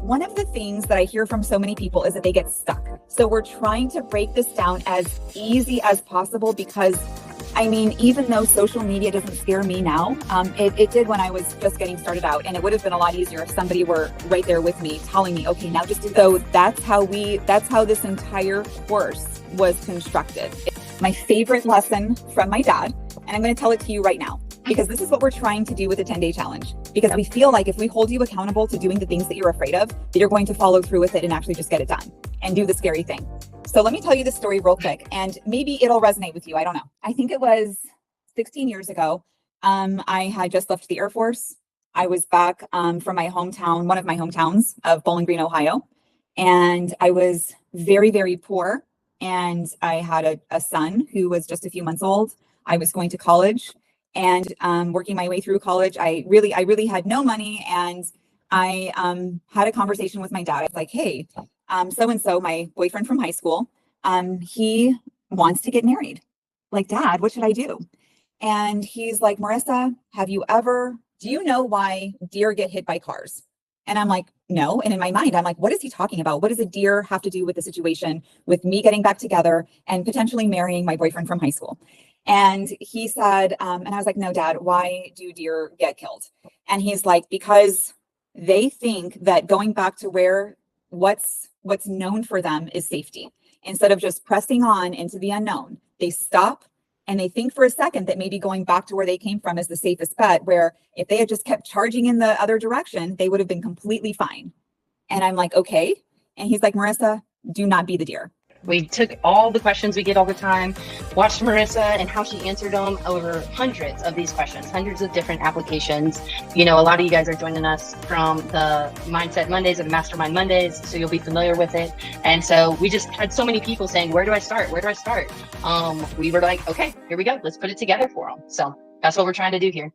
One of the things that I hear from so many people is that they get stuck. So we're trying to break this down as easy as possible because, I mean, even though social media doesn't scare me now, it did when I was just getting started out, and it would have been a lot easier if somebody were right there with me telling me, okay, now just do that. So that's how this entire course was constructed. My favorite lesson from my dad, and I'm going to tell it to you right now, because this is what we're trying to do with the 10-day challenge. Because we feel like if we hold you accountable to doing the things that you're afraid of, that you're going to follow through with it and actually just get it done and do the scary thing. So let me tell you the story real quick, and maybe it'll resonate with you. I don't know. I think it was 16 years ago. I had just left the Air Force. I was back from my hometown, one of my hometowns of Bowling Green, Ohio. And I was very, very poor. And I had a son who was just a few months old. I was going to college and working my way through college. I really had no money. And I had a conversation with my dad. I was like, hey, so-and-so, my boyfriend from high school, he wants to get married. Like, Dad, what should I do? And he's like, Marissa, do you know why deer get hit by cars? And I'm like, no. And in my mind, I'm like, what is he talking about? What does a deer have to do with the situation with me getting back together and potentially marrying my boyfriend from high school? And he said, and I was like, no, Dad, why do deer get killed? And he's like, because they think that going back to what's known for them is safety. Instead of just pressing on into the unknown, they stop and they think for a second that maybe going back to where they came from is the safest bet, where if they had just kept charging in the other direction, they would have been completely fine. And I'm like, okay. And he's like, Marissa, do not be the deer. We took all the questions we get all the time, watched Marissa and how she answered them over hundreds of these questions, hundreds of different applications. You know, a lot of you guys are joining us from the Mindset Mondays and Mastermind Mondays, so you'll be familiar with it. And so we just had so many people saying, where do I start? Where do I start? We were like, okay, here we go. Let's put it together for them. So that's what we're trying to do here.